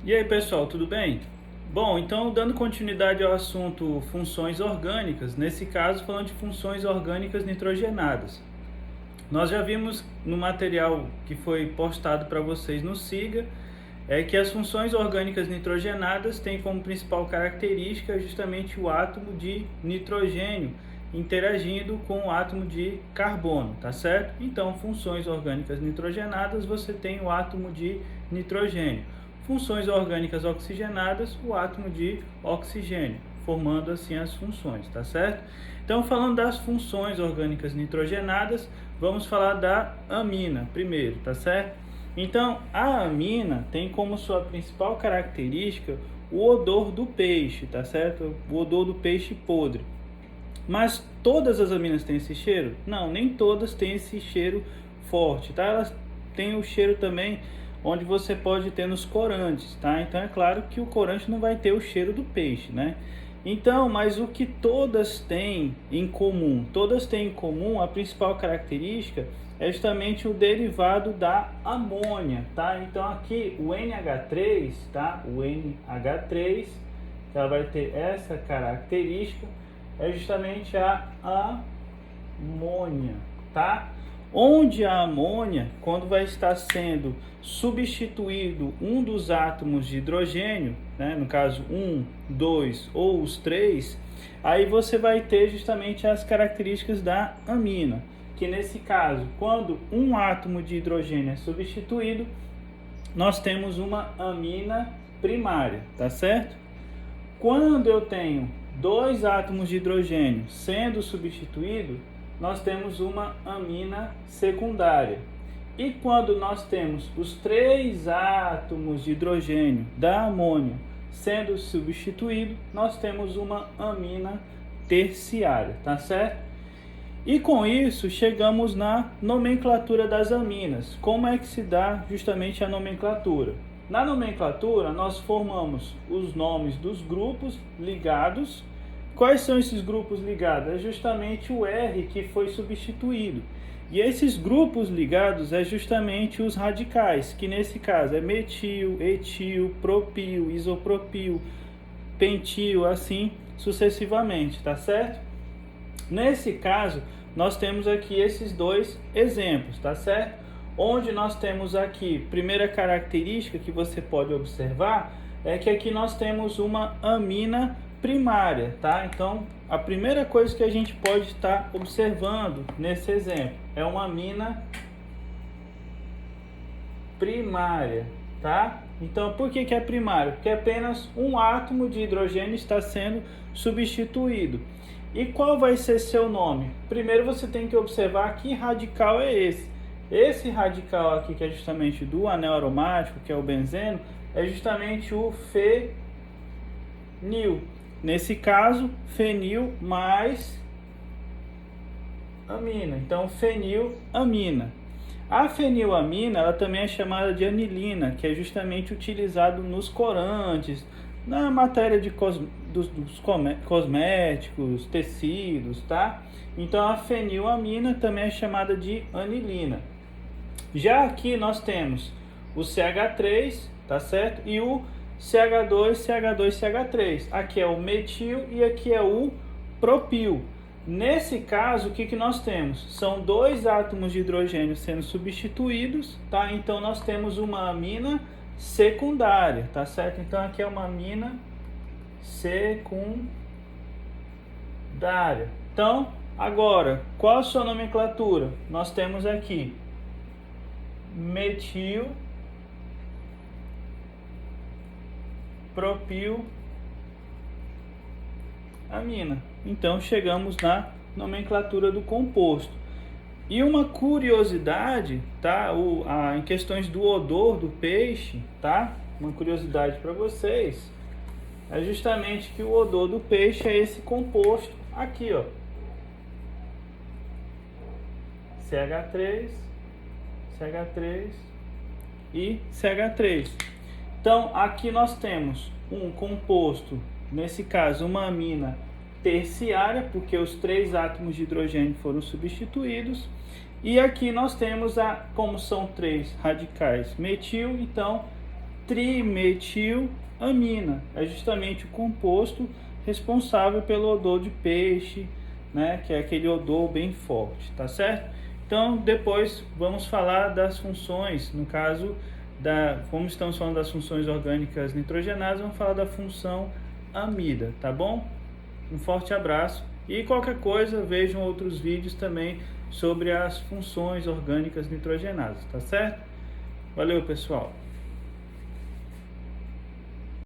E aí, pessoal, tudo bem? Bom, então dando continuidade ao assunto funções orgânicas, nesse caso falando de funções orgânicas nitrogenadas. Nós já vimos no material que foi postado para vocês no SIGA, que as funções orgânicas nitrogenadas têm como principal característica justamente o átomo de nitrogênio interagindo com o átomo de carbono, tá certo? Então, funções orgânicas nitrogenadas, você tem o átomo de nitrogênio. Funções orgânicas oxigenadas, o átomo de oxigênio, formando assim as funções, tá certo? Então, falando das funções orgânicas nitrogenadas, vamos falar da amina primeiro, tá certo? Então, a amina tem como sua principal característica o odor do peixe, tá certo? O odor do peixe podre. Mas todas as aminas têm esse cheiro? Não, nem todas têm esse cheiro forte, tá? Elas têm o cheiro também onde você pode ter nos corantes, tá? Então é claro que o corante não vai ter o cheiro do peixe, né? Então, mas o que todas têm em comum? Todas têm em comum, a principal característica é justamente o derivado da amônia, tá? Então aqui o NH3, tá? O NH3, que ela vai ter essa característica, é justamente a amônia, tá? Onde a amônia, quando vai estar sendo substituído um dos átomos de hidrogênio, né, no caso 1, 2 ou os 3, aí você vai ter justamente as características da amina, que nesse caso, quando um átomo de hidrogênio é substituído, nós temos uma amina primária, tá certo? Quando eu tenho dois átomos de hidrogênio sendo substituídos, nós temos uma amina secundária. E quando nós temos os três átomos de hidrogênio da amônia sendo substituídos, nós temos uma amina terciária, tá certo? E com isso chegamos na nomenclatura das aminas. Como é que se dá justamente a nomenclatura? Na nomenclatura nós formamos os nomes dos grupos ligados. Quais são esses grupos ligados? É justamente o R que foi substituído. E esses grupos ligados é justamente os radicais, que nesse caso é metil, etil, propil, isopropil, pentil, assim sucessivamente, tá certo? Nesse caso, nós temos aqui esses dois exemplos, tá certo? Onde nós temos aqui, primeira característica que você pode observar, é que aqui nós temos uma amina primária, tá? Então, a primeira coisa que a gente pode estar observando nesse exemplo é uma amina primária, tá? Então, por que é primária? Porque apenas um átomo de hidrogênio está sendo substituído. E qual vai ser seu nome? Primeiro você tem que observar que radical é esse. Esse radical aqui, que é justamente do anel aromático, que é o benzeno, é justamente o fenil. Nesse caso, fenil mais amina. Então, fenilamina. A fenilamina, ela também é chamada de anilina, que é justamente utilizado nos corantes, na matéria de dos cosméticos, tecidos, tá? Então, a fenilamina também é chamada de anilina. Já aqui nós temos o CH3, tá certo? E o CH2, CH2, CH3. Aqui é o metil e aqui é o propil. Nesse caso, o que nós temos? São dois átomos de hidrogênio sendo substituídos, tá? Então, nós temos uma amina secundária, tá certo? Então, aqui é uma amina secundária. Então, agora, qual a sua nomenclatura? Nós temos aqui metil, propil, amina. Então chegamos na nomenclatura do composto. E uma curiosidade, tá? Em questões do odor do peixe, tá? Uma curiosidade para vocês é justamente que o odor do peixe é esse composto aqui, ó. CH3, CH3 e CH3. Então, aqui nós temos um composto, nesse caso, uma amina terciária, porque os três átomos de hidrogênio foram substituídos. E aqui nós temos, como são três radicais metil, então trimetilamina. É justamente o composto responsável pelo odor de peixe, né? Que é aquele odor bem forte, tá certo? Então, depois vamos falar das funções, no caso, como estamos falando das funções orgânicas nitrogenadas, vamos falar da função amida, tá bom? Um forte abraço e qualquer coisa, vejam outros vídeos também sobre as funções orgânicas nitrogenadas, tá certo? Valeu, pessoal!